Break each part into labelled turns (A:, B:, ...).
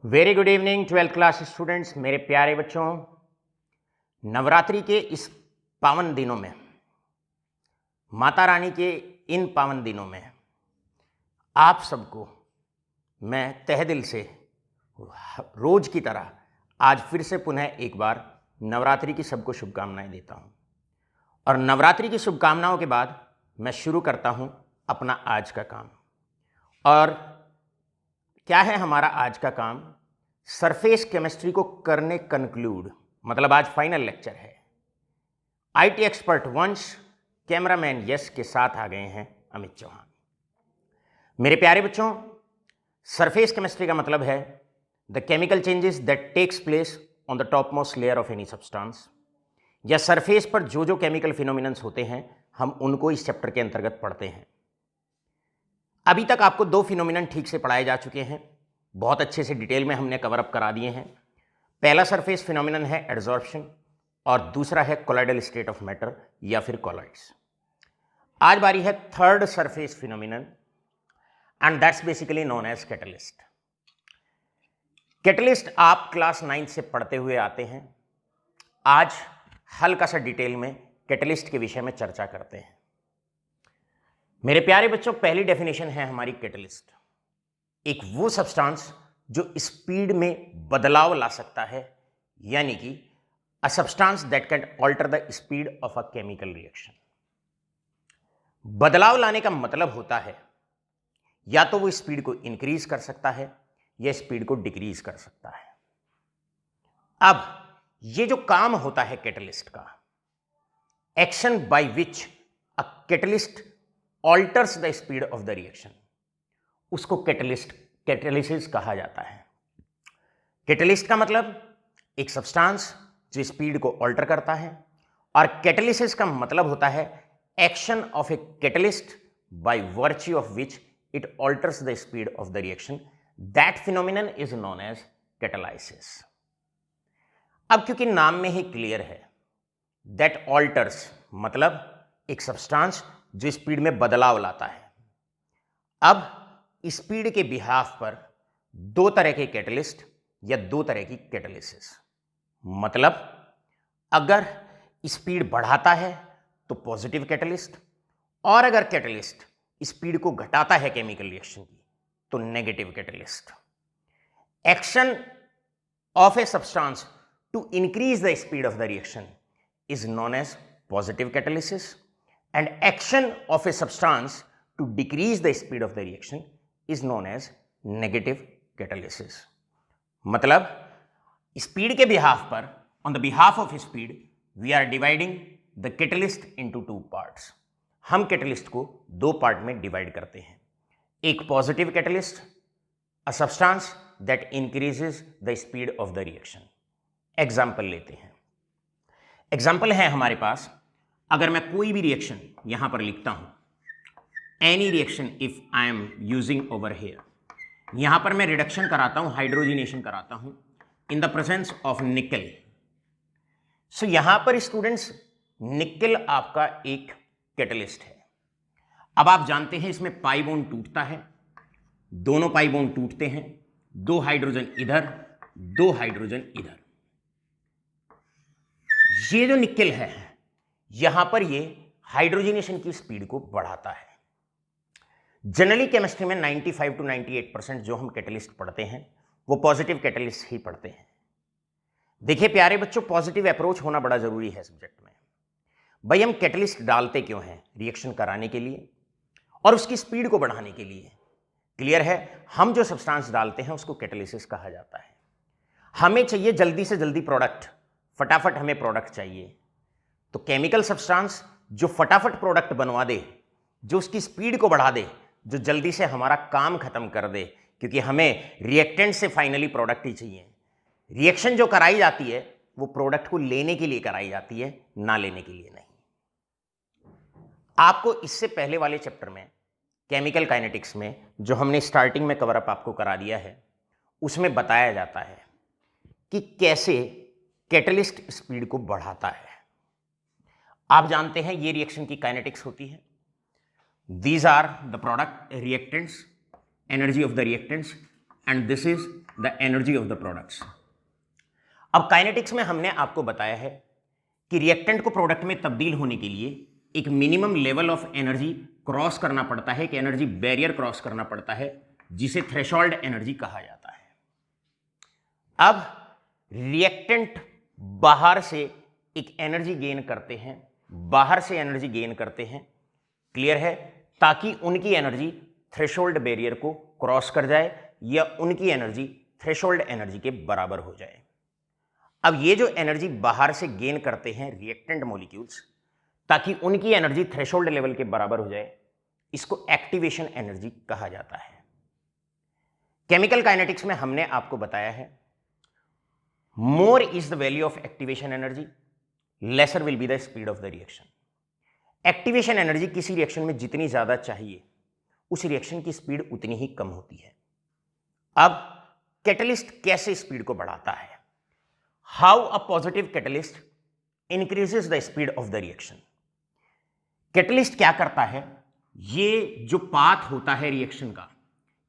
A: Very good evening 12th class students. मेरे प्यारे बच्चों, नवरात्रि के इस पावन दिनों में, माता रानी के इन पावन दिनों में आप सबको मैं तहे दिल से रोज की तरह आज फिर से पुनः एक बार नवरात्रि की सबको शुभकामनाएं देता हूं। और नवरात्रि की शुभकामनाओं के बाद मैं शुरू करता हूं अपना आज का काम। और क्या है हमारा आज का काम? सरफेस केमिस्ट्री को करने कंक्लूड, मतलब आज फाइनल लेक्चर है। आईटी एक्सपर्ट वंश, कैमरामैन यश के साथ आ गए हैं अमित चौहान। मेरे प्यारे बच्चों, सरफेस केमिस्ट्री का मतलब है the chemical changes that takes place on the top most layer of any substance, या सरफेस पर जो जो केमिकल फिनोमिनन्स होते हैं हम उनको इस चैप्टर के अंतर्गत पढ़ते हैं। अभी तक आपको दो फिनोमिनन ठीक से पढ़ाए जा चुके हैं, बहुत अच्छे से डिटेल में हमने कवर अप करा दिए हैं। पहला सरफेस फिनोमिनन है एडजॉर्प्शन और दूसरा है कोलॉइडल स्टेट ऑफ मैटर या फिर कोलॉइड्स। आज बारी है third surface phenomenon and that's basically known as catalyst. Catalyst आप क्लास 9 से पढ़ते हुए आते हैं। आज हल्का सा डिटेल में कैटलिस्ट के विषय में चर्चा करते हैं। मेरे प्यारे बच्चों, पहली डेफिनेशन है हमारी कैटलिस्ट, एक वो सब्सटेंस जो स्पीड में बदलाव ला सकता है, यानी कि a substance that can alter the speed of a chemical reaction. बदलाव लाने का मतलब होता है या तो वो स्पीड को इंक्रीज कर सकता है या स्पीड को डिक्रीज कर सकता है। अब ये जो काम होता है कैटलिस्ट का, action by which a catalyst alters the speed of the reaction, उसको कैटलिसिस कहा जाता है। कैटलिस्ट का मतलब एक सब्सटेंस जो स्पीड को ऑल्टर करता है, और कैटलिसिस का मतलब होता है action of a catalyst by virtue of which it alters the speed of the reaction. That phenomenon is known as catalysis. अब क्योंकि नाम में ही क्लियर है, दैट ऑल्टर्स मतलब एक सब्सटेंस जो स्पीड में बदलाव लाता है। अब स्पीड के बिहाफ पर दो तरह के कैटलिस्ट या दो तरह की कैटालिसिस, मतलब अगर स्पीड बढ़ाता है तो पॉजिटिव कैटलिस्ट, और अगर कैटलिस्ट स्पीड को घटाता है केमिकल रिएक्शन की तो negative catalyst. Action of a substance to increase the speed of the reaction is known as positive catalysis, and action of a substance to decrease the speed of the reaction is known as negative catalysis। मतलब speed के behalf पर, on the behalf of speed, we are dividing the catalyst into two parts। हम catalyst को दो part में divide करते हैं। एक positive catalyst, a substance that increases the speed of the reaction. Example लेते हैं। एग्जाम्पल है हमारे पास, अगर मैं कोई भी रिएक्शन यहां पर लिखता हूं, any reaction if I am using over here, यहां पर मैं रिडक्शन कराता हूं, हाइड्रोजिनेशन कराता हूं इन द प्रेजेंस ऑफ निकल। सो यहां पर स्टूडेंट्स निकल आपका एक कैटलिस्ट है। अब आप जानते हैं इसमें पाई बॉन्ड टूटता है, दोनों पाई बॉन्ड टूटते हैं, दो हाइड्रोजन इधर, दो हाइड्रोजन इधर। ये जो निकल है यहां पर ये हाइड्रोजनेशन की स्पीड को बढ़ाता है। जनरली केमिस्ट्री में 95 to 98% जो हम कैटलिस्ट पढ़ते हैं वो पॉजिटिव कैटलिस्ट ही पढ़ते हैं। देखिए प्यारे बच्चों, पॉजिटिव अप्रोच होना बड़ा जरूरी है सब्जेक्ट में। भाई हम कैटलिस्ट डालते क्यों हैं? रिएक्शन कराने के लिए और उसकी स्पीड को बढ़ाने के लिए। क्लियर है? हम जो सब्सटेंस डालते हैं उसको कैटालिसिस कहा जाता है। हमें चाहिए जल्दी से जल्दी प्रोडक्ट, फटाफट हमें प्रोडक्ट चाहिए, तो केमिकल सब्सटेंस जो फटाफट प्रोडक्ट बनवा दे, जो उसकी स्पीड को बढ़ा दे, जो जल्दी से हमारा काम खत्म कर दे, क्योंकि हमें रिएक्टेंट से फाइनली प्रोडक्ट ही चाहिए। रिएक्शन जो कराई जाती है वो प्रोडक्ट को लेने के लिए कराई जाती है, ना लेने के लिए नहीं। आपको इससे पहले वाले चैप्टर में केमिकल काइनेटिक्स में जो हमने स्टार्टिंग में कवर अप आपको करा दिया है, उसमें बताया जाता है कि कैसे कैटलिस्ट स्पीड को बढ़ाता है। आप जानते हैं ये रिएक्शन की काइनेटिक्स होती है। These are the product reactants, energy of the reactants and this is the energy of the products. अब काइनेटिक्स में हमने आपको बताया है कि रिएक्टेंट को प्रोडक्ट में तब्दील होने के लिए एक minimum level of energy cross करना पड़ता है, कि एनर्जी बैरियर क्रॉस करना पड़ता है, जिसे थ्रेशोल्ड एनर्जी कहा जाता है। अब रिएक्टेंट बाहर से एक एनर्जी गेन करते हैं, बाहर से एनर्जी गेन करते हैं, क्लियर है, ताकि उनकी एनर्जी थ्रेशोल्ड बैरियर को क्रॉस कर जाए या उनकी एनर्जी थ्रेशोल्ड एनर्जी के बराबर हो जाए। अब ये जो एनर्जी बाहर से गेन करते हैं रिएक्टेंट मॉलिक्यूल्स, ताकि उनकी एनर्जी थ्रेशोल्ड लेवल के बराबर हो जाए, इसको एक्टिवेशन एनर्जी कहा जाता है। केमिकल काइनेटिक्स में हमने आपको बताया है more is the value of activation energy, laser will be the speed of the reaction. Activation energy किसी रिएक्शन में जितनी ज्यादा चाहिए उस रिएक्शन की स्पीड उतनी ही कम होती है। अब कैटलिस्ट कैसे स्पीड को बढ़ाता है? How a positive catalyst increases the speed of the reaction. Catalyst क्या करता है, ये जो पाथ होता है रिएक्शन का,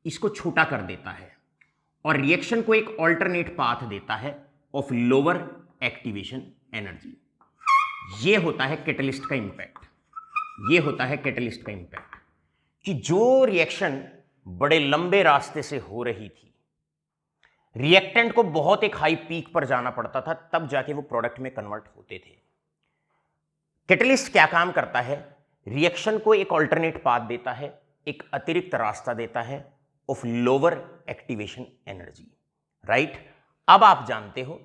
A: इसको छोटा कर देता है और रिएक्शन को एक ऑल्टरनेट पाथ देता है ऑफ लोअर एक्टिवेशन एनर्जी। ये होता है कैटलिस्ट का इंपैक्ट, ये होता है कैटलिस्ट का इंपैक्ट, कि जो रिएक्शन बड़े लंबे रास्ते से हो रही थी, रिएक्टेंट को बहुत एक हाई पीक पर जाना पड़ता था, तब जाके वो प्रोडक्ट में कन्वर्ट होते थे। कैटलिस्ट क्या काम करता है, रिएक्शन को एक ऑल्टरनेट पाथ देता है, एक अतिरिक्त रास्ता देता है of lower activation energy, right. अब आप जानते हो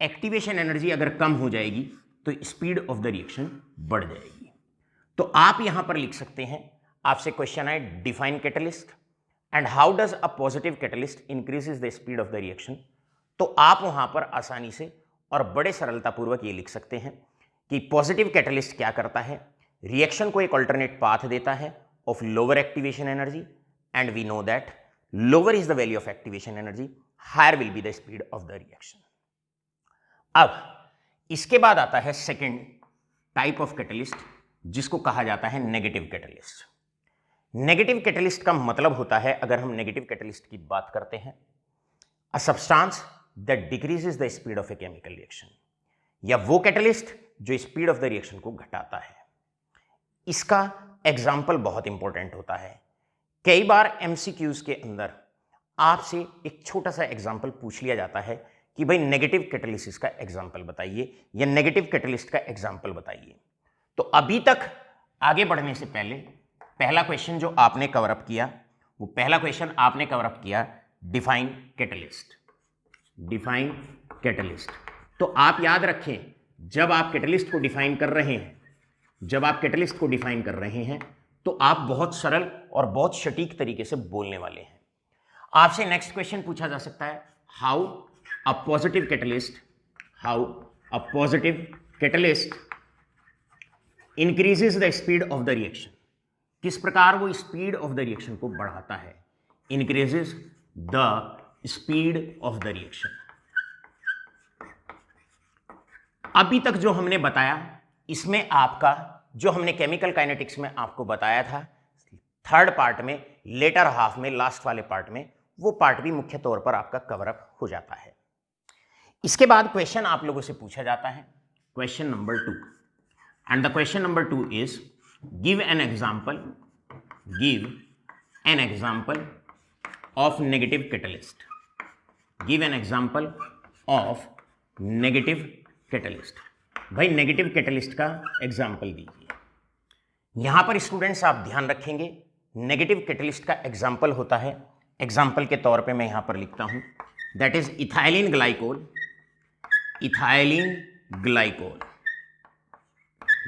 A: एक्टिवेशन एनर्जी अगर कम हो जाएगी तो स्पीड ऑफ द रिएक्शन बढ़ जाएगी। तो आप यहां पर लिख सकते हैं, आपसे क्वेश्चन है define catalyst and how does a positive catalyst increases the speed of the reaction. तो आप वहां पर आसानी से और बड़े सरलतापूर्वक ये लिख सकते हैं कि पॉजिटिव कैटलिस्ट क्या करता है, रिएक्शन को एक अल्टरनेट पाथ देता है of lower activation energy, and we know that lower is the value of activation energy, higher will be the speed of the reaction. अब इसके बाद आता है सेकेंड टाइप ऑफ कैटलिस्ट, जिसको कहा जाता है नेगेटिव कैटलिस्ट। नेगेटिव कैटलिस्ट का मतलब होता है, अगर हम नेगेटिव कैटलिस्ट की बात करते हैं, अ substance that decreases the speed of a chemical reaction, या वो कैटलिस्ट जो स्पीड ऑफ द रिएक्शन को घटाता है। इसका एग्जाम्पल बहुत इंपॉर्टेंट होता है। कई बार एमसीक्यूज के अंदर आपसे एक छोटा सा एग्जाम्पल पूछ लिया जाता है कि भाई नेगेटिव कैटलिसिस का एग्जाम्पल बताइए या नेगेटिव कैटलिस्ट का एग्जाम्पल बताइए। तो अभी तक आगे बढ़ने से पहले पहला क्वेश्चन जो आपने कवर अप किया, वो पहला क्वेश्चन आपने कवर अप किया डिफाइन कैटलिस्ट, डिफाइन कैटलिस्ट। तो आप याद रखें, जब आप कैटलिस्ट को डिफाइन कर रहे हैं, जब आप कैटलिस्ट को डिफाइन कर रहे हैं तो आप बहुत सरल और बहुत सटीक तरीके से बोलने वाले हैं। आपसे नेक्स्ट क्वेश्चन पूछा जा सकता है, how a positive catalyst, how a positive catalyst increases the speed of the reaction. किस प्रकार वो स्पीड ऑफ द रिएक्शन को बढ़ाता है, increases the speed of the reaction. अभी तक जो हमने बताया, इसमें आपका जो हमने केमिकल काइनेटिक्स में आपको बताया था थर्ड पार्ट में, लेटर हाफ में, लास्ट वाले पार्ट में, वो पार्ट भी मुख्य तौर पर आपका कवर अप हो जाता है। इसके बाद क्वेश्चन आप लोगों से पूछा जाता है, question number 2, and the question number 2 is give an example, give an example of negative catalyst, give an example of negative catalyst. भाई नेगेटिव कैटलिस्ट का एग्जाम्पल दीजिए। यहां पर स्टूडेंट्स आप ध्यान रखेंगे, नेगेटिव कैटलिस्ट का एग्जाम्पल होता है, एग्जाम्पल के तौर पे मैं यहां पर लिखता हूं, that is ethylene glycol, ethylene glycol.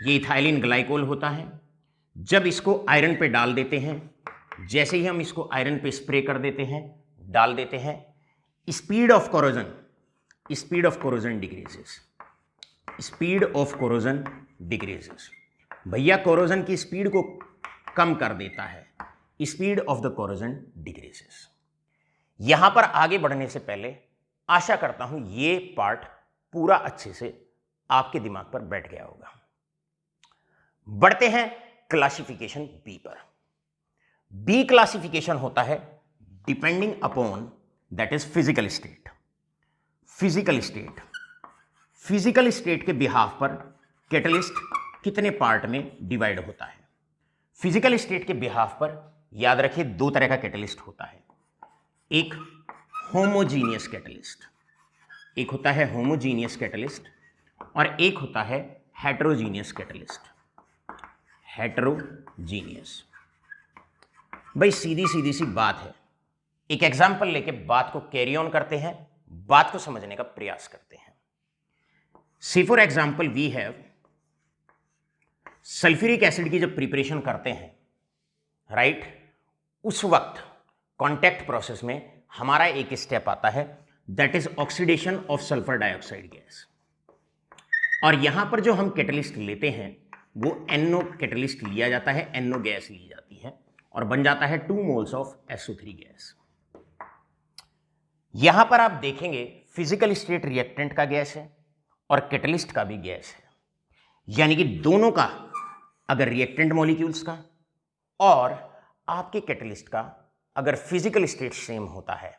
A: ये इथाइलिन ग्लाइकोल होता है। जब इसको आयरन पे डाल देते हैं, जैसे ही हम इसको आयरन पे स्प्रे कर देते हैं, डाल देते हैं, speed of corrosion, speed of corrosion decreases, speed of corrosion decreases. भैया कोरोजन की स्पीड को कम कर देता है, speed of the corrosion decreases. यहां पर आगे बढ़ने से पहले आशा करता हूं ये पार्ट पूरा अच्छे से आपके दिमाग पर बैठ गया होगा। बढ़ते हैं क्लासिफिकेशन बी पर। बी क्लासिफिकेशन होता है depending upon that is physical state. Physical state के बिहाफ पर कैटलिस्ट कितने पार्ट में डिवाइड होता है? फिजिकल स्टेट के बिहाफ पर याद रखिए दो तरह का कैटलिस्ट होता है। एक होमोजीनियस कैटलिस्ट, एक होता है होमोजीनियस कैटलिस्ट और एक होता है हेटेरोजीनियस कैटलिस्ट। हेटेरोजीनियस, भाई सीधी सी बात है। एक एग्जांपल लेके बात को कैरी ऑन करते हैं, बात को समझने का प्रयास करते हैं। See for example we have sulphuric acid की जब प्रिपरेशन करते हैं, राइट, उस वक्त कॉन्टैक्ट प्रोसेस में हमारा एक स्टेप आता है, that is oxidation of sulphur dioxide gas. और यहां पर जो हम कैटलिस्ट लेते हैं वो NO कैटलिस्ट लिया जाता है, NO गैस ली जाती है और बन जाता है 2 मोल्स ऑफ SO3 गैस। यहां पर आप देखेंगे फिजिकल स्टेट रिएक्टेंट का गैस है और कैटलिस्ट का भी गैस है, यानी कि दोनों का अगर रिएक्टेंट मॉलिक्यूल्स का और आपके कैटलिस्ट का अगर फिजिकल स्टेट सेम होता है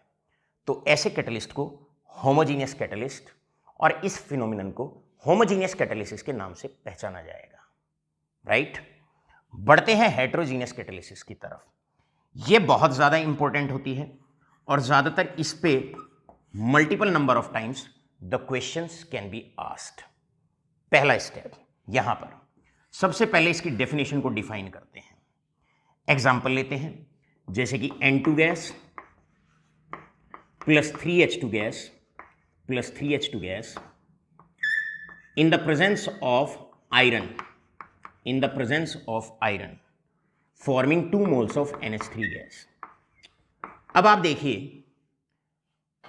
A: तो ऐसे कैटलिस्ट को होमोजीनियस कैटलिस्ट और इस फिनोमिनन को होमोजीनियस कैटालिसिस के नाम से पहचाना जाएगा, राइट। बढ़ते हैं हेटेरोजीनियस कैटालिसिस की तरफ। यह बहुत ज़्यादा इंपॉर्टेंट होती है और ज़्यादातर इस पे multiple number of times the questions can be asked. पहला स्टेप यहां पर सबसे पहले इसकी डेफिनेशन को डिफाइन करते हैं। एग्जाम्पल लेते हैं, जैसे कि N2 gas plus 3H2 gas plus 3H2 gas in the presence of iron forming 2 moles of NH3 gas. अब आप देखिए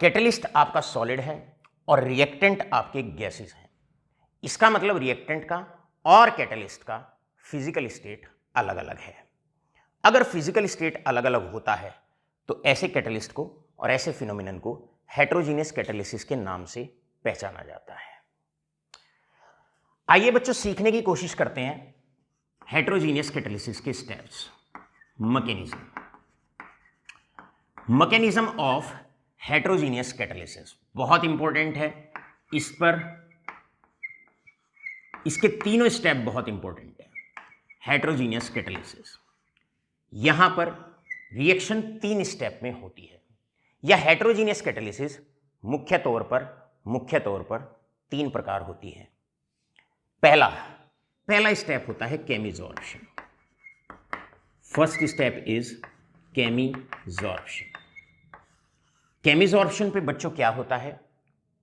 A: कैटलिस्ट आपका सॉलिड है और रिएक्टेंट आपके गैसेस हैं। इसका मतलब रिएक्टेंट का और कैटलिस्ट का फिजिकल स्टेट अलग अलग है। अगर फिजिकल स्टेट अलग अलग होता है तो ऐसे कैटलिस्ट को और ऐसे फिनोमिनन को हेटेरोजीनियस कैटालिसिस के नाम से पहचाना जाता है। आइए बच्चों सीखने की कोशिश करते हैं हेटेरोजीनियस कैटालिसिस के steps. Mechanism of heterogeneous catalysis बहुत इंपॉर्टेंट है। इस पर इसके तीनों स्टेप बहुत इंपॉर्टेंट है। हेटेरोजीनियस कैटालिसिस, यहां पर रिएक्शन 3 स्टेप में होती है। यह हेटेरोजीनियस कैटालिसिस मुख्य तौर पर 3 प्रकार होती है। पहला स्टेप होता है chemisorption. First step is chemisorption. Chemisorption पे बच्चों क्या होता है,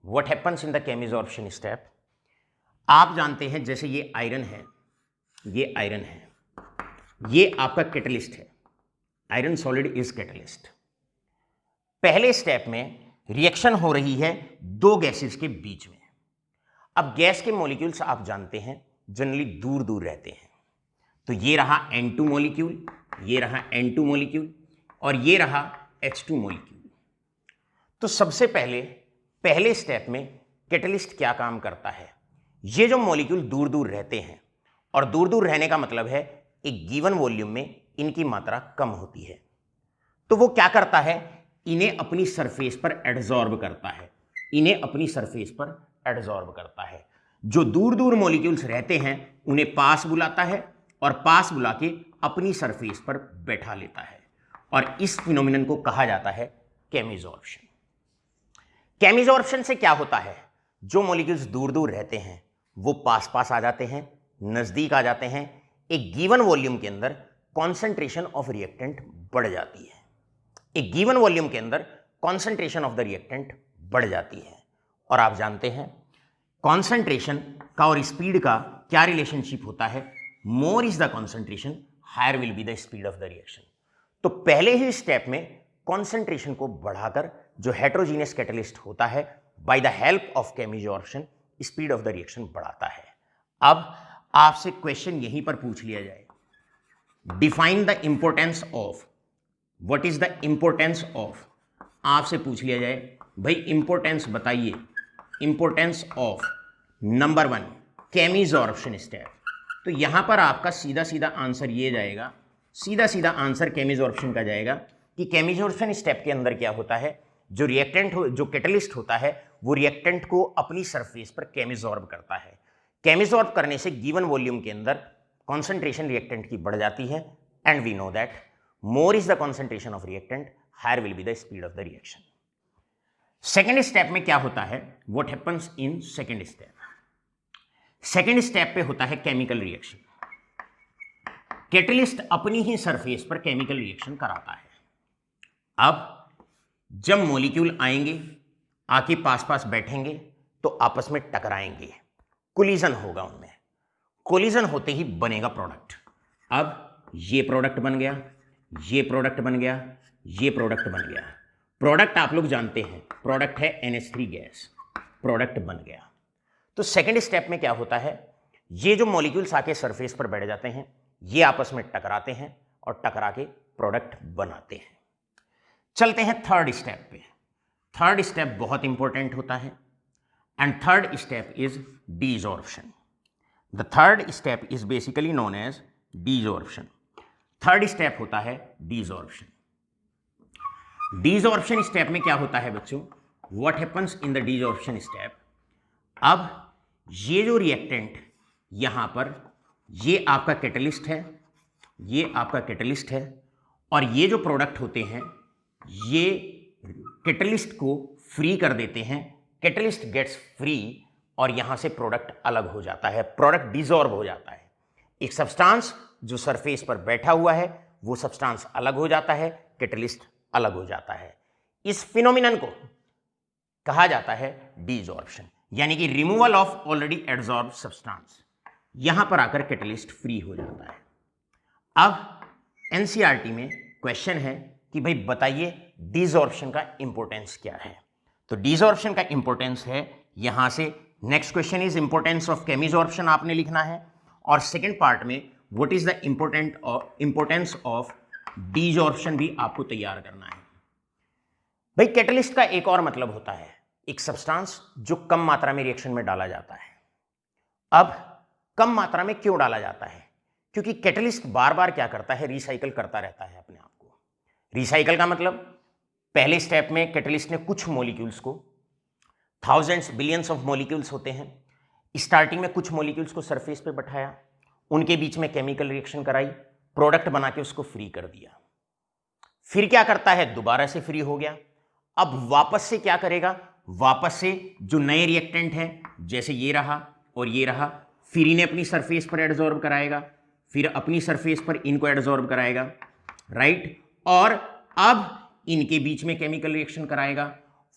A: what happens in the chemisorption step? आप जानते हैं जैसे ये आयरन है, ये आपका कैटलिस्ट है। Iron solid is catalyst. पहले स्टेप में रिएक्शन हो रही है 2 गैसेस के बीच में। अब गैस के मॉलिक्यूल्स आप जानते हैं जनरली दूर दूर रहते हैं, तो ये रहा N2 मॉलिक्यूल, ये रहा N2 मॉलिक्यूल और ये रहा H2 मॉलिक्यूल। तो सबसे पहले स्टेप में कैटलिस्ट क्या काम करता है, ये जो मॉलिक्यूल दूर दूर रहते हैं और दूर दूर रहने का मतलब है एक गिवन वॉल्यूम में इनकी मात्रा कम होती है, तो वो क्या करता है, इन्हें अपनी सरफेस पर एडजॉर्ब करता है। जो दूर दूर मॉलिक्यूल्स रहते हैं उन्हें पास बुलाता है और पास बुला के अपनी सरफेस पर बैठा लेता है और इस फिनोमिनन को कहा जाता है केमिजॉर्प्शन। केमिजॉर्प्शन से क्या होता है, जो मॉलिक्यूल्स दूर दूर रहते हैं वो पास पास आ जाते हैं, नजदीक आ जाते हैं। एक गिवन वॉल्यूम के अंदर कॉन्सेंट्रेशन ऑफ रिएक्टेंट बढ़ जाती है। एक गिवन वॉल्यूम के अंदर कॉन्सेंट्रेशन ऑफ द रिएक्टेंट बढ़ जाती है। और आप जानते हैं कॉन्सेंट्रेशन का और स्पीड का क्या रिलेशनशिप होता है, more is the concentration higher will be the speed of the reaction. तो पहले ही स्टेप में कॉन्सेंट्रेशन को बढ़ाकर जो हेटेरोजीनियस कैटलिस्ट होता है by the help of chemisorption speed of the reaction बढ़ाता है। अब आपसे क्वेश्चन यहीं पर पूछ लिया जाए, define the importance of, what is the importance of, आपसे पूछ लिया जाए भाई इंपॉर्टेंस बताइए, इंपॉर्टेंस ऑफ नंबर 1 केमिजॉर्प्शन स्टेप। तो यहां पर आपका सीधा सीधा आंसर ये जाएगा, सीधा सीधा आंसर केमिजॉर्प्शन का जाएगा कि केमिजॉर्प्शन स्टेप के अंदर क्या होता है, जो जो कैटलिस्ट होता है वो रिएक्टेंट को अपनी सरफेस पर केमिसॉर्ब करता है। केमिसॉर्ब करने से गिवन वॉल्यूम के अंदर कॉन्सेंट्रेशन रिएक्टेंट की बढ़ जाती है, and we know that more is the concentration of reactant, higher will be the speed of the reaction. Second step में क्या होता है, what happens in second step? Second step पे होता है केमिकल रिएक्शन। कैटलिस्ट अपनी ही सरफेस पर केमिकल रिएक्शन कराता है। अब जब मॉलिक्यूल आएंगे, आके पास पास बैठेंगे तो आपस में टकराएंगे, कोलिजन होगा उनमें। कोलिजन होते ही बनेगा प्रोडक्ट। अब ये प्रोडक्ट बन गया, ये प्रोडक्ट बन गया, ये प्रोडक्ट बन गया। प्रोडक्ट आप लोग जानते हैं, प्रोडक्ट है NH3 गैस, प्रोडक्ट बन गया। तो सेकेंड स्टेप में क्या होता है, ये जो मॉलिक्यूल्स आके सरफेस पर बैठ जाते हैं, ये आपस में टकराते हैं और टकरा के प्रोडक्ट बनाते हैं। चलते हैं थर्ड स्टेप पे। थर्ड स्टेप बहुत इंपॉर्टेंट होता है, and third step is desorption. The third step is basically known as desorption. Third step होता है डीजॉर्प्शन। डीजॉर्प्शन स्टेप में क्या होता है बच्चों, what happens in the desorption step? अब ये जो रिएक्टेंट यहां पर, ये आपका कैटलिस्ट है, ये आपका कैटलिस्ट है, और ये जो प्रोडक्ट होते हैं ये कैटलिस्ट को फ्री कर देते हैं। कैटलिस्ट गेट्स फ्री और यहां से प्रोडक्ट अलग हो जाता है, प्रोडक्ट डिसॉल्व हो जाता है। एक सब्सटेंस जो सरफेस पर बैठा हुआ है वो सब्सटेंस अलग हो जाता है, कैटलिस्ट अलग हो जाता है। इस फिनोमिनन को कहा जाता है डीजॉर्प्शन, यानी कि रिमूवल ऑफ ऑलरेडी एडसॉर्ब्ड सब्सटेंस। यहां पर आकर कैटलिस्ट फ्री हो जाता है। अब एनसीईआरटी में क्वेश्चन है कि भाई बताइए डीजॉर्प्शन का इंपॉर्टेंस क्या है। तो डीजॉर्प्शन का इंपॉर्टेंस है, यहां से next question is importance of chemisorption आपने लिखना है, और सेकेंड पार्ट में what is the importance of desorption भी आपको तैयार करना है। भाई कैटलिस्ट का एक और मतलब होता है, एक सब्सटेंस जो कम मात्रा में रिएक्शन में डाला जाता है। अब कम मात्रा में क्यों डाला जाता है? क्योंकि कैटलिस्ट बार बार क्या करता है, रिसाइकल करता रहता है अपने आप को। रिसाइकल का मतलब पहले स्टेप में कैटलिस्ट ने कुछ मॉलिक्यूल्स को, थाउजेंड्स बिलियंस ऑफ मॉलिक्यूल्स होते हैं, स्टार्टिंग में कुछ मॉलिक्यूल्स को सरफेस पे बैठाया, उनके बीच में केमिकल रिएक्शन कराई, प्रोडक्ट बना के उसको फ्री कर दिया। फिर क्या करता है, दोबारा से फ्री हो गया, अब वापस से क्या करेगा, वापस से जो नए रिएक्टेंट हैं, जैसे ये रहा और ये रहा, फिर इन्हें अपनी सरफेस पर एडसॉर्ब कराएगा, फिर अपनी सरफेस पर इनको एडसॉर्ब कराएगा, राइट, और अब इनके बीच में केमिकल रिएक्शन कराएगा,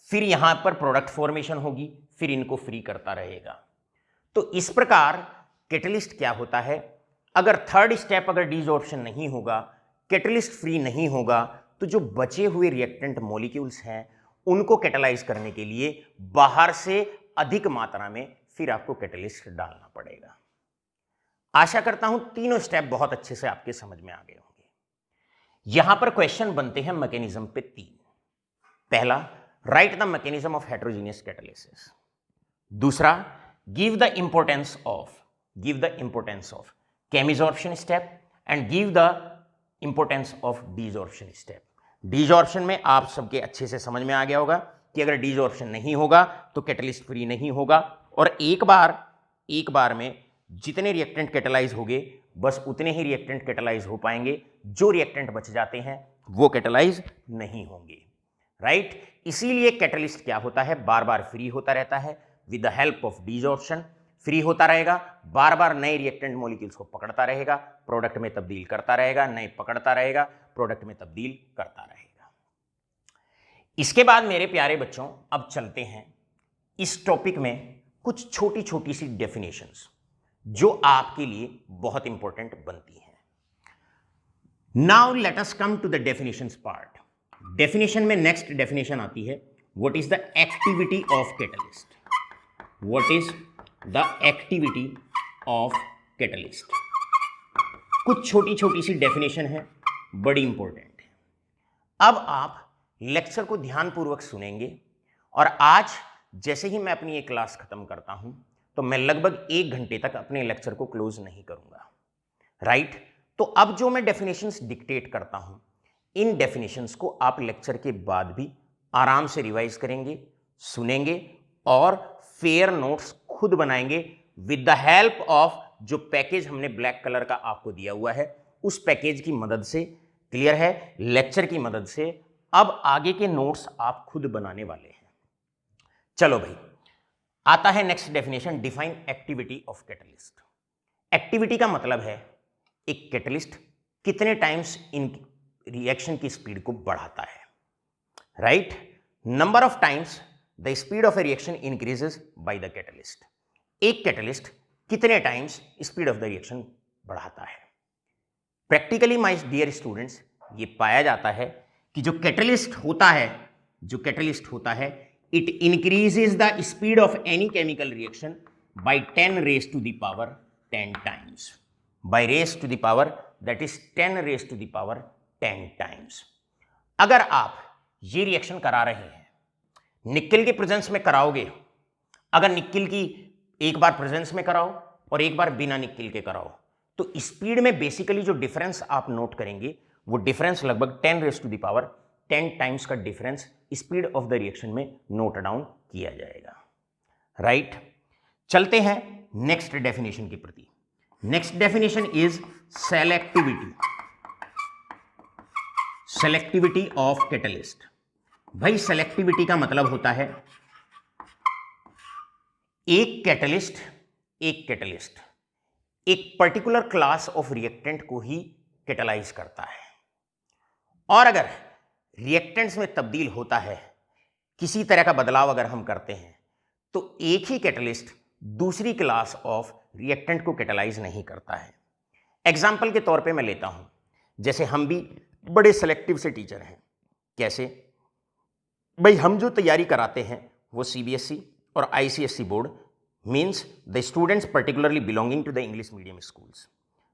A: फिर यहां पर प्रोडक्ट फॉर्मेशन होगी, फिर इनको फ्री करता रहेगा। तो इस प्रकार कैटलिस्ट क्या होता है, अगर थर्ड स्टेप अगर डीजॉर्प्शन नहीं होगा, कैटलिस्ट फ्री नहीं होगा, तो जो बचे हुए रिएक्टेंट मॉलिक्यूल्स हैं उनको कैटलाइज करने के लिए बाहर से अधिक मात्रा में फिर आपको कैटलिस्ट डालना पड़ेगा। आशा करता हूं तीनों स्टेप बहुत अच्छे से आपके समझ में आ गए होंगे। यहां पर क्वेश्चन बनते हैं मैकेनिज्म पे तीन। पहला, write the mechanism of heterogeneous catalysis. दूसरा, give the importance of chemisorption step and give the importance of desorption step. Desorption में आप सबके अच्छे से समझ में आ गया होगा कि अगर डीजॉर्प्शन नहीं होगा तो कैटलिस्ट फ्री नहीं होगा, और एक बार में जितने रिएक्टेंट कैटलाइज होंगे बस उतने ही रिएक्टेंट कैटलाइज हो पाएंगे, जो रिएक्टेंट बच जाते हैं वो कैटलाइज नहीं होंगे, राइट। इसीलिए कैटलिस्ट क्या होता है, बार बार फ्री होता रहता है with the help of desorption, free होता रहेगा, बार बार नए रिएक्टेंट मॉलिक्यूल्स को पकड़ता रहेगा, प्रोडक्ट में तब्दील करता रहेगा, नए पकड़ता रहेगा, प्रोडक्ट में तब्दील करता रहेगा। इसके बाद मेरे प्यारे बच्चों अब चलते हैं इस टॉपिक में कुछ छोटी छोटी सी डेफिनेशंस जो आपके लिए बहुत इंपॉर्टेंट बनती हैं। Now let us come to the definitions part. Definition में नेक्स्ट डेफिनेशन आती है, what is the activity of catalyst. What is the activity of catalyst. कुछ छोटी छोटी सी डेफिनेशन है, बड़ी इंपॉर्टेंट है। अब आप लेक्चर को ध्यानपूर्वक सुनेंगे, और आज जैसे ही मैं अपनी ये क्लास खत्म करता हूं तो मैं लगभग 1 घंटे तक अपने लेक्चर को क्लोज नहीं करूंगा, राइट। तो अब जो मैं डेफिनेशंस डिक्टेट करता हूं, इन डेफिनेशंस को आप लेक्चर के बाद भी आराम से रिवाइज करेंगे, सुनेंगे और फेयर नोट्स खुद बनाएंगे विद द हेल्प ऑफ जो पैकेज हमने ब्लैक कलर का आपको दिया हुआ है, उस पैकेज की मदद से। क्लियर है? लेक्चर की मदद से अब आगे के नोट्स आप खुद बनाने वाले हैं। चलो भाई, आता है next definition, define activity of catalyst. Activity का मतलब है एक कैटलिस्ट कितने टाइम्स इन रिएक्शन की स्पीड को बढ़ाता है, right? Number of times the speed of A reaction increases by the catalyst. एक कैटलिस्ट कितने times speed of the reaction बढ़ाता है। प्रैक्टिकली माय डियर स्टूडेंट्स, ये पाया जाता है कि जो कैटलिस्ट होता है it increases the speed of any chemical reaction by 10 raise to the power 10 times, by raise to the power that is 10 raise to the power 10 times. अगर आप ये रिएक्शन करा रहे हैं, निकेल के प्रेजेंस में कराओगे, अगर निकेल की एक बार प्रेजेंस में कराओ और एक बार बिना निकेल के कराओ, तो स्पीड में बेसिकली जो डिफरेंस आप नोट करेंगे वो डिफरेंस लगभग 10 raise to the power 10 times का difference speed of the reaction में नोट डाउन किया जाएगा, राइट? चलते हैं नेक्स्ट डेफिनेशन के प्रति। Next definition is selectivity of catalyst. भाई सेलेक्टिविटी का मतलब होता है एक कैटलिस्ट एक पर्टिकुलर क्लास ऑफ रिएक्टेंट को ही कैटलाइज करता है, और अगर रिएक्टेंट्स में तब्दील होता है, किसी तरह का बदलाव अगर हम करते हैं, तो एक ही कैटलिस्ट दूसरी क्लास ऑफ रिएक्टेंट को कैटलाइज नहीं करता है। एग्जाम्पल के तौर पे मैं लेता हूं, जैसे हम भी बड़े सेलेक्टिव से टीचर हैं। कैसे? भाई हम जो तैयारी कराते हैं वो CBSE और ICSE board, means the students particularly belonging to the English medium schools,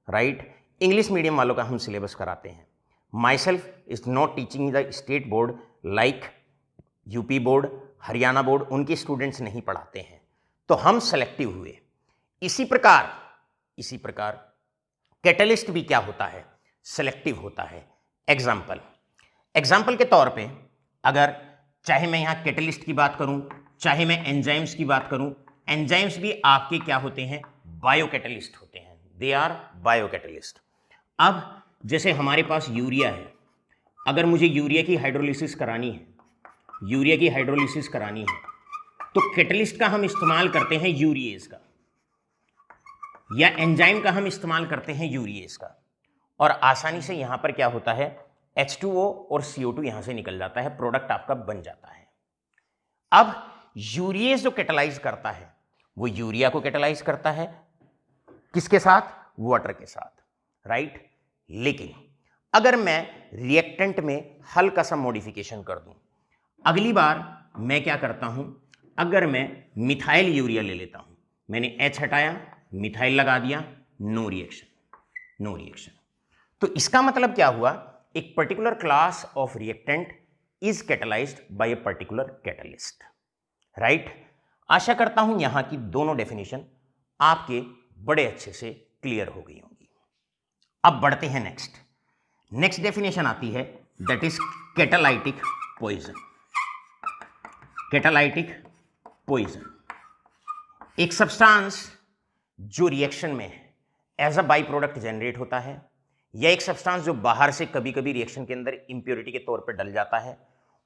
A: right? English medium वालों का हम सिलेबस कराते हैं। Myself is not teaching the state board like UP board, Haryana board, उनके स्टूडेंट्स नहीं पढ़ाते हैं, तो हम सेलेक्टिव हुए। इसी प्रकार कैटलिस्ट भी क्या होता है? सेलेक्टिव होता है। एग्जाम्पल के तौर पे अगर चाहे मैं यहाँ कैटलिस्ट की बात करूँ, चाहे मैं एंजाइम्स की बात करूँ, एंजाइम्स भी आपके क्या होते हैं? बायोकैटलिस्ट होते हैं, दे आर बायोकैटलिस्ट। अब जैसे हमारे पास यूरिया है, अगर मुझे यूरिया की हाइड्रोलिसिस करानी है, तो कैटलिस्ट का हम इस्तेमाल करते हैं यूरिएज का, या एंजाइम का हम इस्तेमाल करते हैं यूरिएज का, और आसानी से यहां पर क्या होता है? H2O और CO2 यहां से निकल जाता है, प्रोडक्ट आपका बन जाता है। अब यूरिएज जो कैटलाइज करता है वो यूरिया को कैटलाइज करता है, किसके साथ? वाटर के साथ, राइट? लेकिन अगर मैं रिएक्टेंट में हल्का सा मॉडिफिकेशन कर दूं, अगली बार मैं क्या करता हूं? अगर मैं मिथाइल यूरिया ले लेता हूं, मैंने H हटाया, मिथाइल लगा दिया, नो रिएक्शन। तो इसका मतलब क्या हुआ? एक particular class of reactant is catalysed by a particular catalyst, right? आशा करता हूं यहां की दोनों डेफिनेशन आपके बड़े अच्छे से क्लियर हो गई होंगी। अब बढ़ते हैं नेक्स्ट डेफिनेशन आती है, दैट इज कैटालाइटिक पॉइजन। एक सब्सटेंस जो रिएक्शन में as a by product generate होता है, या एक सब्सटेंस जो बाहर से कभी कभी रिएक्शन के अंदर इंप्योरिटी के तौर पर डल जाता है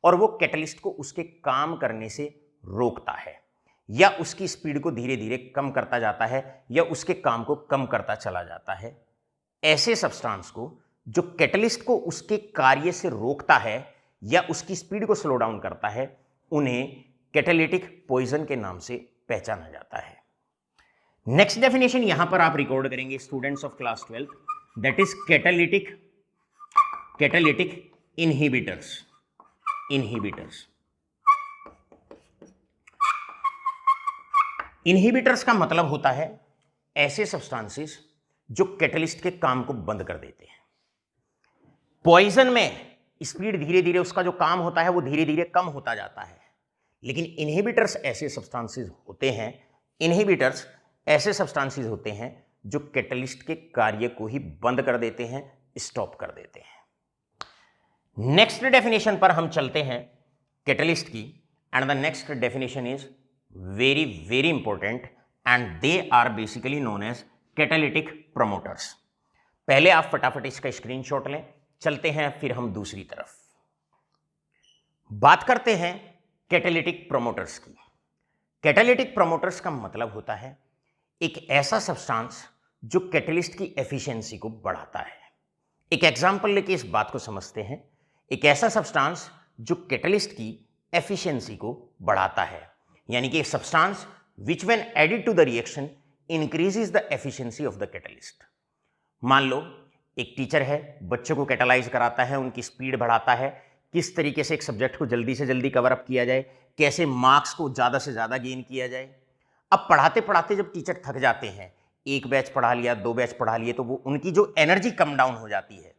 A: और वो कैटलिस्ट को उसके काम करने से रोकता है, या उसकी स्पीड को धीरे धीरे कम करता जाता है, या उसके काम को कम करता चला जाता है। ऐसे सब्सटेंस को जो कैटलिस्ट को उसके कार्य से रोकता है या उसकी स्पीड को स्लो डाउन करता है, उन्हें कैटालिटिक पॉइजन के नाम से पहचाना जाता है। नेक्स्ट डेफिनेशन यहां पर आप रिकॉर्ड करेंगे students of class 12, that is catalytic inhibitors. Inhibitors का मतलब होता है ऐसे सब्सटेंसेस जो कैटलिस्ट के काम को बंद कर देते हैं। पॉइजन में स्पीड धीरे धीरे उसका जो काम होता है वो धीरे धीरे कम होता जाता है, लेकिन इनहिबिटर्स ऐसे सब्सटेंसेस होते हैं जो कैटलिस्ट के कार्य को ही बंद कर देते हैं, स्टॉप कर देते हैं। नेक्स्ट डेफिनेशन पर हम चलते हैं, कैटलिस्ट की, and the next definition is very very important, and they are basically known as catalytic promoters. पहले आप फटाफट इसका स्क्रीनशॉट लें, चलते हैं फिर हम दूसरी तरफ बात करते हैं कैटालिटिक प्रोमोटर्स की। कैटालिटिक प्रोमोटर्स का मतलब होता है एक ऐसा सब्सटेंस जो कैटलिस्ट की एफिशिएंसी को बढ़ाता है। एक एग्जांपल लेके इस बात को समझते हैं। एक ऐसा सब्सटेंस जो कैटलिस्ट की एफिशिएंसी को बढ़ाता है, यानी कि एक substance which when added to the reaction increases the efficiency of the catalyst. मान लो एक टीचर है, बच्चों को कैटालाइज कराता है, उनकी स्पीड बढ़ाता है, किस तरीके से एक सब्जेक्ट को जल्दी से जल्दी कवर अप किया जाए, कैसे मार्क्स को ज़्यादा से ज़्यादा गेन किया जाए। अब पढ़ाते पढ़ाते जब टीचर थक जाते हैं, एक बैच पढ़ा लिया, 2 बैच पढ़ा लिए, तो वो उनकी जो एनर्जी कम डाउन हो जाती है,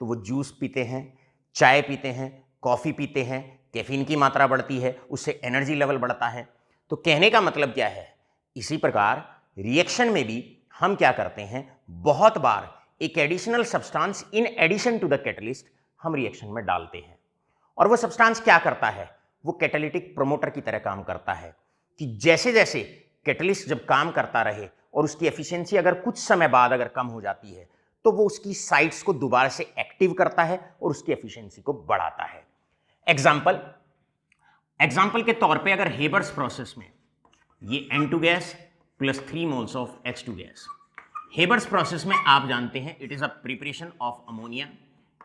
A: तो वो जूस पीते हैं, चाय पीते हैं, कॉफ़ी पीते हैं, कैफीन की मात्रा बढ़ती है, उससे एनर्जी लेवल बढ़ता है। तो कहने का मतलब क्या है, इसी प्रकार रिएक्शन में भी हम क्या करते हैं, बहुत बार एक additional substance in addition to the catalyst हम रिएक्शन में डालते हैं, और वो सब्सटेंस क्या करता है, वो कैटालिटिक प्रोमोटर की तरह काम करता है कि जैसे जैसे कैटलिस्ट जब काम करता रहे और उसकी एफिशिएंसी अगर कुछ समय बाद अगर कम हो जाती है, तो वो उसकी साइट्स को दोबारा से एक्टिव करता है और उसकी एफिशिएंसी को बढ़ाता है। एग्जाम्पल के तौर पे अगर हेबर्स प्रोसेस में ये N2 gas plus 3 moles of H2 gas, Haber's process में आप जानते हैं it is a preparation of ammonia.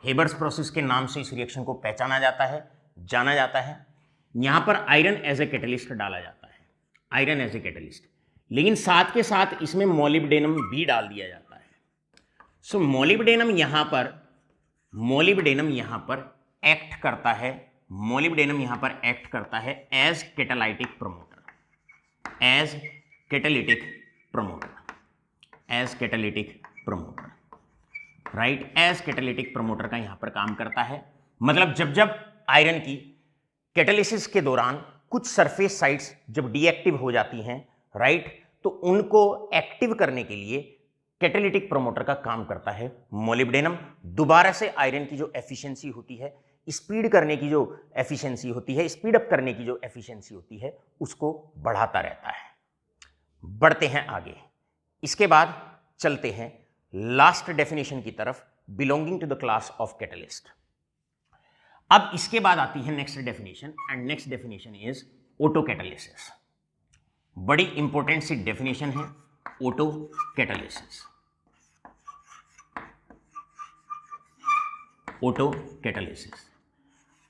A: Haber's process के नाम से इस रिएक्शन को पहचाना जाता है, जाना जाता है। यहां पर आयरन एज ए कैटलिस्ट डाला जाता है, आयरन एज ए कैटलिस्ट, लेकिन साथ के साथ इसमें मोलिब्डेनम भी डाल दिया जाता है। सो मोलिब्डेनम यहां पर एक्ट करता है, मोलिब्डेनम यहां पर एक्ट करता है as catalytic promoter, as catalytic promoter, right, as catalytic promoter का यहां पर काम करता है। मतलब जब जब आयरन की कैटालिसिस के दौरान कुछ सरफेस साइट्स जब डीएक्टिव हो जाती हैं, राइट, तो उनको एक्टिव करने के लिए कैटालिटिक प्रोमोटर का काम करता है मोलिब्डेनम। दोबारा से आयरन की जो एफिशिएंसी होती है, स्पीड करने की जो एफिशिएंसी होती है, स्पीड अप करने की जो एफिशिएंसी होती है, उसको बढ़ाता रहता है। बढ़ते हैं आगे, इसके बाद चलते हैं लास्ट डेफिनेशन की तरफ, belonging to the class of catalyst. अब इसके बाद आती है next definition, and next definition is auto catalysis. बड़ी इंपॉर्टेंट सी डेफिनेशन है ऑटो कैटालिसिस। ऑटो कैटालिसिस,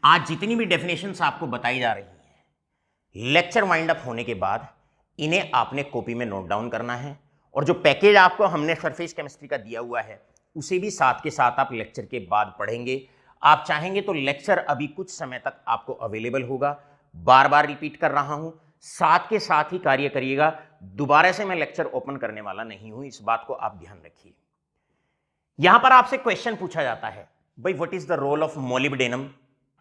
A: आज जितनी भी डेफिनेशंस आपको बताई जा रही हैं, लेक्चर वाइंड अप होने के बाद इन्हें आपने कॉपी में नोट डाउन करना है, और जो पैकेज आपको हमने सरफेस केमिस्ट्री का दिया हुआ है उसे भी साथ के साथ आप लेक्चर के बाद पढ़ेंगे। आप चाहेंगे तो लेक्चर अभी कुछ समय तक आपको अवेलेबल होगा, बार बार रिपीट कर रहा हूं, साथ के साथ ही कार्य करिएगा। दोबारा से मैं लेक्चर ओपन करने वाला नहीं हूं, इस बात को आप ध्यान रखिए। यहां पर आपसे क्वेश्चन पूछा जाता है, भाई what is the role of molybdenum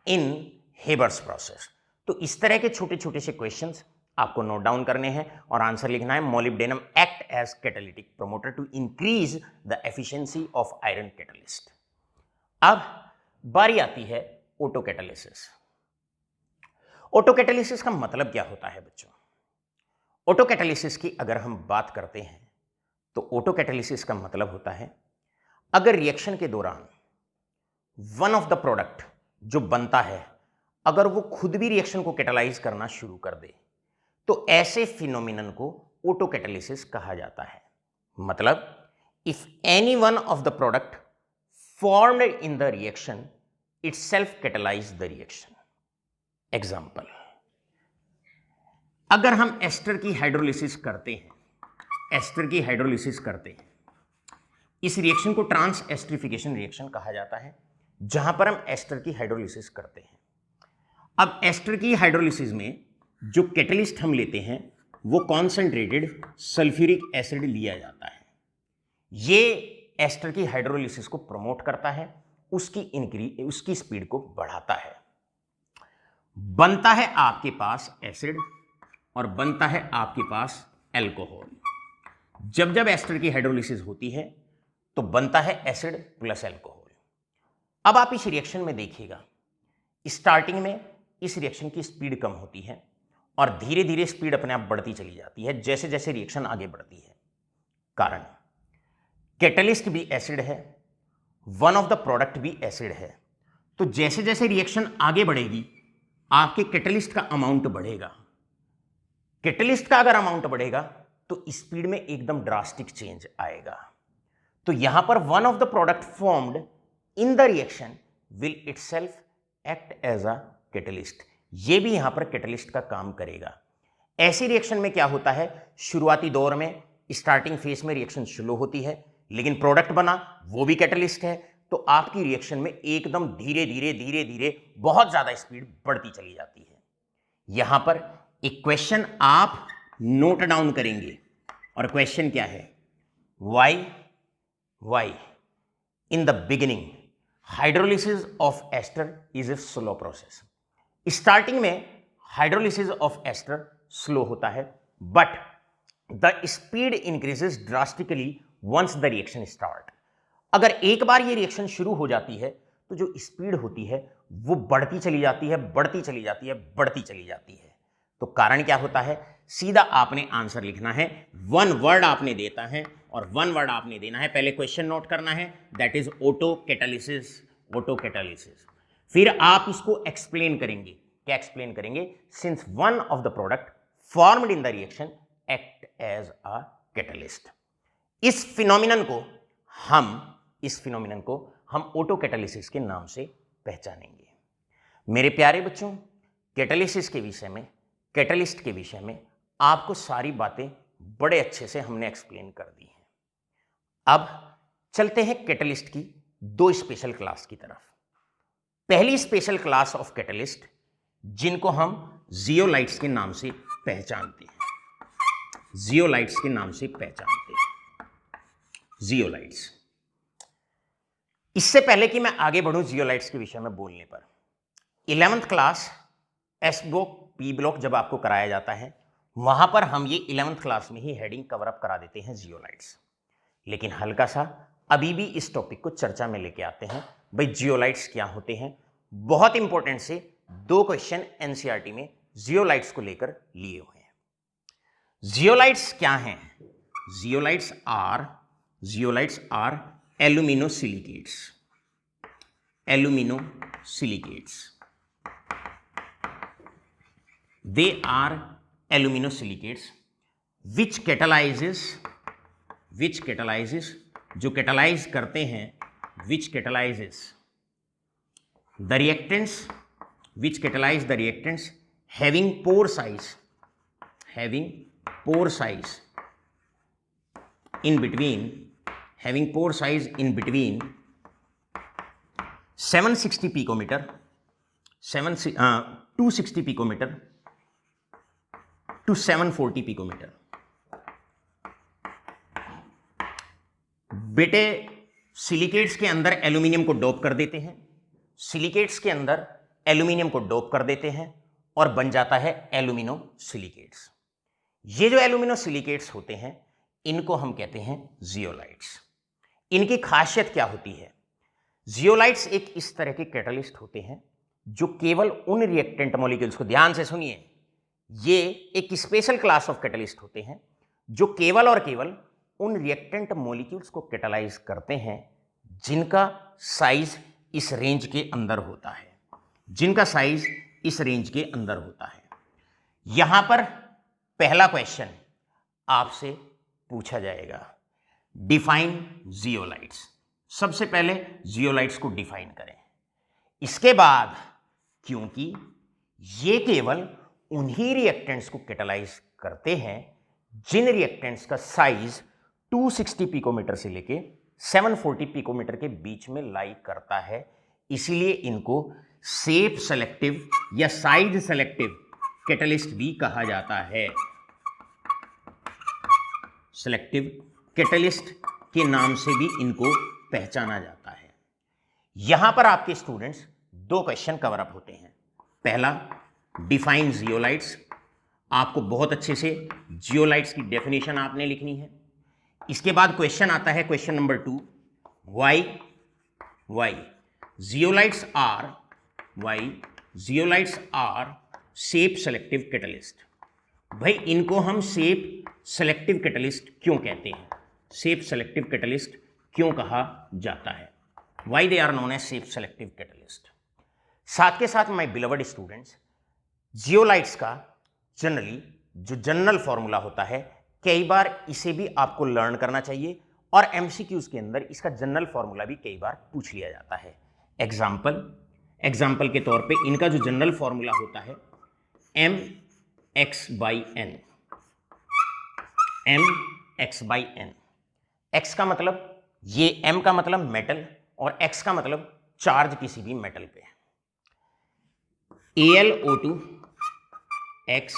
A: in Haber's process. तो इस तरह के छोटे छोटे से क्वेश्चंस आपको नोट डाउन करने हैं और आंसर लिखना है, molybdenum act as catalytic promoter to increase the efficiency of iron catalyst. अब बारी आती है ऑटो कैटालिसिस। ऑटो कैटालिसिस का मतलब क्या होता है बच्चों? ऑटो कैटालिसिस की अगर हम बात करते हैं तो ऑटो कैटालिसिस का मतलब होता है अगर रिएक्शन के दौरान वन ऑफ द प्रोडक्ट जो बनता है, अगर वो खुद भी रिएक्शन को कैटालाइज करना शुरू कर दे, तो ऐसे फिनोमिनन को ऑटो कैटालिसिस कहा जाता है। मतलब if any one of the product formed in the reaction itself catalyze the reaction। Example, अगर हम एस्टर की हाइड्रोलिसिस करते हैं, इस रिएक्शन को ट्रांस एस्टरिफिकेशन रिएक्शन कहा जाता है, जहां पर हम एस्टर की हाइड्रोलिसिस करते हैं। अब एस्टर की हाइड्रोलिसिस में जो कैटलिस्ट हम लेते हैं वो कॉन्सेंट्रेटेड सल्फ्यूरिक एसिड लिया जाता है। ये एस्टर की हाइड्रोलिसिस को प्रमोट करता है, उसकी स्पीड को बढ़ाता है। बनता है आपके पास एसिड और बनता है आपके पास एल्कोहल। जब जब एस्टर की हाइड्रोलिसिस होती है तो बनता है एसिड प्लस एल्कोहल। अब आप इस रिएक्शन में देखिएगा, स्टार्टिंग में इस रिएक्शन की स्पीड कम होती है और धीरे धीरे स्पीड अपने आप बढ़ती चली जाती है जैसे जैसे रिएक्शन आगे बढ़ती है। कारण, कैटलिस्ट भी एसिड है, वन ऑफ द प्रोडक्ट भी एसिड है, तो जैसे जैसे रिएक्शन आगे बढ़ेगी आपके कैटलिस्ट का अमाउंट बढ़ेगा। कैटलिस्ट का अगर अमाउंट बढ़ेगा तो स्पीड में एकदम ड्रास्टिक चेंज आएगा। तो यहां पर one of the product formed in the reaction will itself act as a catalyst. यह भी यहां पर कैटलिस्ट का काम करेगा। ऐसी रिएक्शन में क्या होता है, शुरुआती दौर में स्टार्टिंग फेज में रिएक्शन स्लो होती है, लेकिन प्रोडक्ट बना वो भी कैटलिस्ट है, तो आपकी रिएक्शन में एकदम धीरे धीरे धीरे धीरे बहुत ज्यादा स्पीड बढ़ती चली जाती है। यहां पर एक क्वेश्चन आप नोट डाउन करेंगे और क्वेश्चन क्या है, why in the beginning hydrolysis of ester is a slow process. Starting में हाइड्रोलिसिस ऑफ एस्टर स्लो होता है, but the speed increases drastically once the reaction start. अगर एक बार ये रिएक्शन शुरू हो जाती है तो जो स्पीड होती है वो बढ़ती चली जाती है, बढ़ती चली जाती है, बढ़ती चली जाती है। तो कारण क्या होता है, सीधा आपने आंसर लिखना है, वन वर्ड आपने देता है और वन वर्ड आपने देना है। पहले क्वेश्चन नोट करना है, that is auto catalysis. Auto catalysis, फिर आप इसको एक्सप्लेन करेंगे। क्या एक्सप्लेन करेंगे, since one of the product formed in the reaction act as a catalyst. इस फिनोमिनन को हम ऑटो कैटालिसिस के नाम से पहचानेंगे। मेरे प्यारे बच्चों, कैटालिसिस के विषय में, कैटलिस्ट के विषय में आपको सारी बातें बड़े अच्छे से हमने एक्सप्लेन कर दी हैं। अब चलते हैं कैटलिस्ट की दो स्पेशल क्लास की तरफ। पहली स्पेशल क्लास ऑफ कैटलिस्ट जिनको हम जियोलाइट्स के नाम से पहचानते हैं, जियोलाइट्स के नाम से पहचानते हैं, जियोलाइट्स। इससे पहले कि मैं आगे बढ़ूं जियोलाइट्स के विषय में बोलने पर, 11th class S block P block जब आपको कराया जाता है वहां पर हम ये 11th क्लास में ही हेडिंग कवर अप करा देते हैं जियोलाइट्स। लेकिन हल्का सा अभी भी इस टॉपिक को चर्चा में लेके आते हैं, भाई जियोलाइट्स क्या होते हैं। बहुत इंपॉर्टेंट से दो क्वेश्चन एनसीईआरटी में जियोलाइट्स को लेकर लिए हुए हैं। जियोलाइट्स क्या हैं, zeolites are aluminosilicates, aluminosilicates. They are aluminosilicates which catalyzes, जो catalyze करते हैं, which catalyzes the reactants, which catalyze the reactants having pore size in between 760 picometer 260 picometer to 740 picometre. बेटे सिलिकेट्स के अंदर एल्यूमिनियम को डोप कर देते हैं, सिलिकेट्स के अंदर एल्यूमिनियम को डोप कर देते हैं और बन जाता है एल्यूमिनोसिलिकेट्स। ये जो एल्यूमिनोसिलिकेट्स होते हैं इनको हम कहते हैं जियोलाइट्स। इनकी खासियत क्या होती है, जियोलाइट्स एक इस तरह के कैटलिस्ट होते हैं जो केवल उन रिएक्टेंट मॉलिक्यूल्स को, ध्यान से सुनिए, ये एक स्पेशल क्लास ऑफ कैटलिस्ट होते हैं जो केवल और केवल उन रिएक्टेंट मॉलिक्यूल्स को कैटलाइज करते हैं जिनका साइज इस रेंज के अंदर होता है, जिनका साइज इस रेंज के अंदर होता है। यहां पर पहला क्वेश्चन आपसे पूछा जाएगा, डिफाइन जियोलाइट्स। सबसे पहले जियोलाइट्स को डिफाइन करें। इसके बाद, क्योंकि ये केवल उन्हीं रिएक्टेंट्स को कैटलाइज करते हैं जिन रिएक्टेंट्स का साइज 260 पिकोमीटर से लेके 740 पिकोमीटर के बीच में लाई करता है, इसीलिए इनको शेप सेलेक्टिव या साइज सेलेक्टिव कैटलिस्ट भी कहा जाता है। सेलेक्टिव कैटलिस्ट के नाम से भी इनको पहचाना जाता है। यहां पर आपके स्टूडेंट्स दो क्वेश्चन कवर अप होते हैं। पहला, डिफाइन जियोलाइट्स। आपको बहुत अच्छे से जियोलाइट्स की डेफिनेशन आपने लिखनी है। इसके बाद क्वेश्चन आता है, question number 2, why zeolites are zeolites are shape selective catalyst. भाई इनको हम शेप सेलेक्टिव कैटलिस्ट क्यों कहते हैं, शेप सेलेक्टिव कैटलिस्ट क्यों कहा जाता है, why they are known as shape selective catalyst. साथ के साथ माय बिलवड स्टूडेंट्स, जियोलाइट्स का जनरली जो जनरल फॉर्मूला होता है, कई बार इसे भी आपको लर्न करना चाहिए और एमसीक्यूज के अंदर इसका जनरल फॉर्मूला भी कई बार पूछ लिया जाता है। एग्जाम्पल के तौर पे इनका जो जनरल फॉर्मूला होता है mx/n, mx/n। x का मतलब, ये m का मतलब मेटल और x का मतलब चार्ज किसी भी मेटल पे। AlO2 x,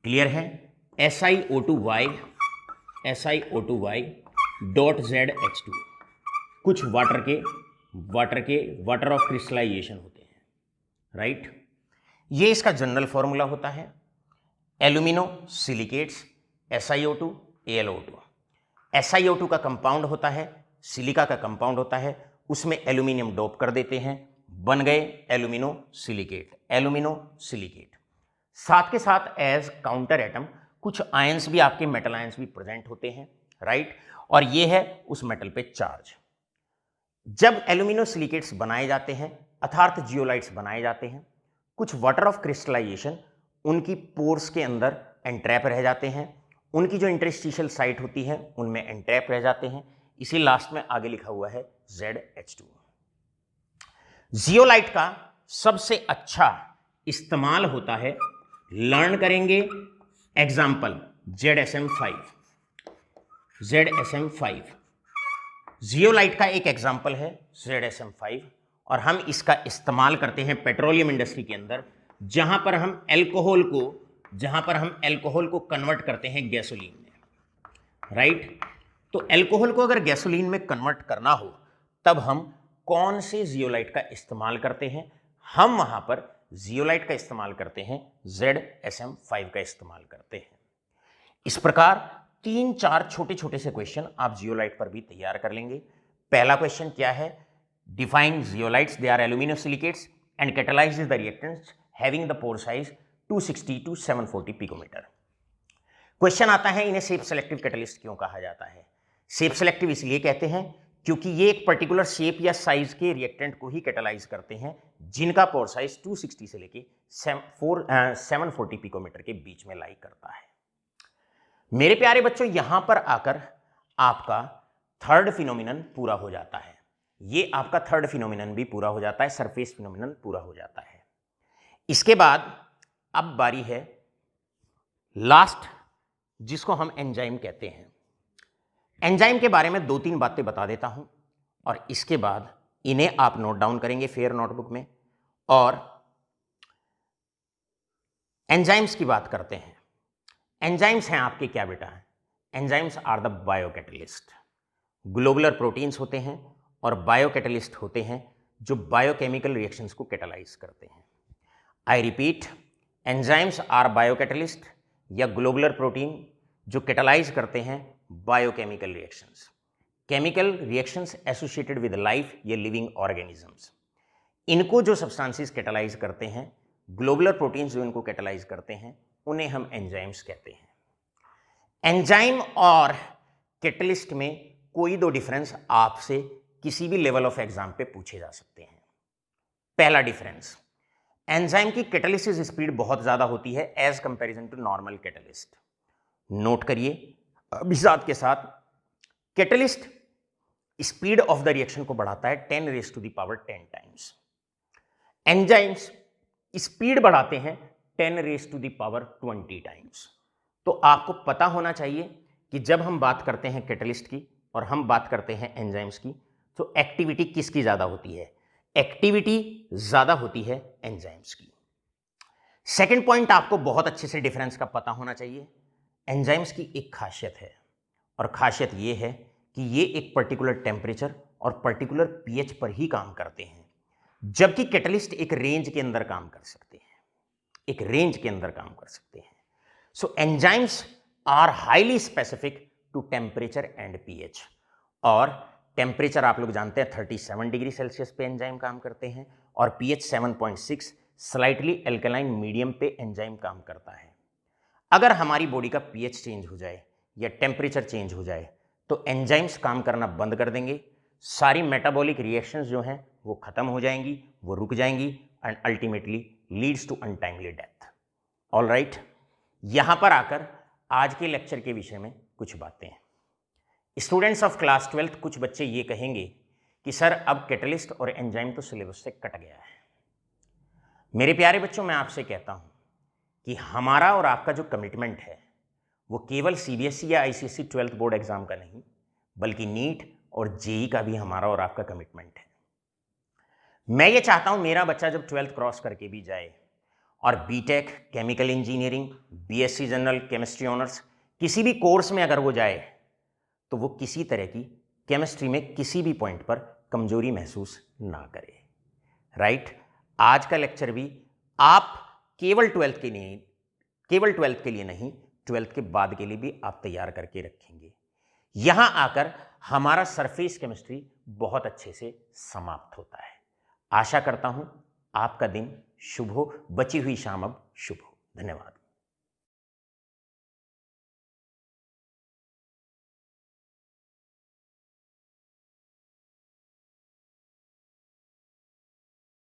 A: क्लियर है, SiO2y डॉट ZH2, कुछ वाटर ऑफ क्रिस्टलाइजेशन होते हैं, राइट। ये इसका जनरल फॉर्मूला होता है। Alumino silicates SiO2 AlO2, SiO2 का कंपाउंड होता है, सिलिका का कंपाउंड होता है, उसमें एल्यूमिनियम डोप कर देते हैं, बन गए एल्यूमिनो सिलिकेट। साथ के साथ एज काउंटर एटम कुछ आयंस भी, आपके मेटल आयंस भी प्रेजेंट होते हैं, राइट। और ये है उस मेटल पे चार्ज। जब एल्यूमिनो सिलिकेट्स बनाए जाते हैं अर्थात जियोलाइट्स बनाए जाते हैं, कुछ वाटर ऑफ क्रिस्टलाइजेशन उनकी पोर्स के अंदर एंट्रैप रह जाते हैं, उनकी जो इंटरस्टिशियल साइट होती है उनमें एंट्रैप रह जाते हैं, इसी लास्ट में आगे लिखा हुआ है ZH2। जियोलाइट का सबसे अच्छा इस्तेमाल होता है, लर्न करेंगे एग्जाम्पल ZSM5। जियोलाइट का एक एग्जाम्पल है ZSM5 और हम इसका इस्तेमाल करते हैं पेट्रोलियम इंडस्ट्री के अंदर, जहां पर हम एल्कोहल को कन्वर्ट करते हैं गैसोलीन में, राइट। तो एल्कोहल को अगर गैसोलीन में कन्वर्ट करना हो तब हम कौन से जियोलाइट का इस्तेमाल करते हैं, हम वहां पर जियोलाइट का इस्तेमाल करते हैं, ZSM5 का इस्तेमाल करते हैं। इस प्रकार 3-4 छोटे छोटे से क्वेश्चन आप जियोलाइट पर भी तैयार कर लेंगे। पहला क्वेश्चन क्या है, define zeolites, they are alumino silicates and catalyse the reactants having the pore size 260 to 740 picometre. Question आता है इन्हें शेप सेलेक्टिव कैटलिस्ट क्यों कहा जाता है। शेप सेलेक्टिव इसलिए कहते हैं क्योंकि ये एक पर्टिकुलर शेप या साइज के रिएक्टेंट को ही कैटलाइज करते हैं जिनका पोर साइज 260 से लेके 740 पिकोमीटर के बीच में लाई करता है। मेरे प्यारे बच्चों, यहां पर आकर आपका थर्ड फिनोमिनन पूरा हो जाता है। ये आपका थर्ड फिनोमिनन भी पूरा हो जाता है, सरफेस फिनोमिनन पूरा हो जाता है। इसके बाद अब बारी है लास्ट, जिसको हम एंजाइम कहते हैं। एंजाइम के बारे में 2-3 बातें बता देता हूं और इसके बाद इन्हें आप नोट डाउन करेंगे फेयर नोटबुक में। और एंजाइम्स की बात करते हैं। एंजाइम्स हैं आपके क्या बेटा है, enzymes are the biocatalyst. Globular proteins होते हैं और बायोकैटलिस्ट होते हैं जो बायोकेमिकल रिएक्शंस को कैटलाइज करते हैं। I repeat, enzymes are biocatalyst या ग्लोबुलर प्रोटीन जो कैटलाइज करते हैं biochemical reactions, chemical reactions associated with life या लिविंग ऑर्गेनिजम्स। इनको जो सब्सटेंसेस कैटलाइज करते हैं, ग्लोबुलर प्रोटीन्स जो इनको कैटलाइज करते हैं, उन्हें हम एंजाइम्स कहते हैं। एंजाइम और कैटलिस्ट में कोई 2 डिफरेंस आपसे किसी भी लेवल ऑफ एग्जाम पे पूछे जा सकते हैं। पहला डिफरेंस, एंजाइम की कैटालिसिस स्पीड बहुत ज्यादा होती है as comparison to normal catalyst. Note करिए अभी साथ के साथ, catalyst speed of the reaction को बढ़ाता है 10 to the power 10 times. Enzymes speed बढ़ाते हैं 10 to the power 20 टाइम्स। तो आपको पता होना चाहिए कि जब हम बात करते हैं कैटलिस्ट की और हम बात करते हैं एंजाइम्स की, तो एक्टिविटी किसकी ज्यादा होती है, एक्टिविटी ज्यादा होती है एंजाइम्स की। सेकंड पॉइंट, आपको बहुत अच्छे से डिफरेंस का पता होना चाहिए। एंजाइम्स की एक खासियत है और खासियत ये है कि ये एक पर्टिकुलर टेम्परेचर और पर्टिकुलर पीएच पर ही काम करते हैं, जबकि कैटलिस्ट एक रेंज के अंदर काम कर सकते हैं, एक रेंज के अंदर काम कर सकते हैं। So enzymes are highly specific to temperature and pH. और टेम्परेचर आप लोग जानते हैं 37 डिग्री सेल्सियस पे एंजाइम काम करते हैं और pH 7.6 स्लाइटली एल्कलाइन मीडियम पे एंजाइम काम करता है। अगर हमारी बॉडी का pH चेंज हो जाए या टेम्परेचर चेंज हो जाए तो एंजाइम्स काम करना बंद कर देंगे, सारी मेटाबॉलिक रिएक्शंस जो हैं वो खत्म हो जाएंगी, वो रुक जाएंगी and ultimately leads to untimely death. All right, यहां पर आकर आज के लेक्चर के विषय में कुछ बातें हैं। स्टूडेंट्स ऑफ क्लास 12 कुछ बच्चे ये कहेंगे कि सर अब कैटलिस्ट और एंजाइम तो सिलेबस से कट गया है। मेरे प्यारे बच्चों, मैं आपसे कहता हूं कि हमारा और आपका जो कमिटमेंट है वो केवल सीबीएसई या आईसीएसई 12th बोर्ड एग्जाम का नहीं, बल्कि नीट और जेई का भी हमारा और आपका कमिटमेंट है। मैं ये चाहता हूं मेरा बच्चा जब 12th क्रॉस करके भी जाए और BTech, chemical engineering, BSc general chemistry honours किसी भी कोर्स में अगर वो जाए तो वो किसी तरह की केमिस्ट्री में किसी भी पॉइंट पर कमजोरी महसूस ना करे। राइट, आज का लेक्चर भी आप केवल 12th के लिए नहीं, 12th के बाद के लिए भी आप तैयार करके रखेंगे। यहां आकर हमारा सरफेस केमिस्ट्री बहुत अच्छे से समाप्त होता है। आशा करता हूं आपका दिन शुभ हो, बची हुई शाम अब शुभ हो। धन्यवाद।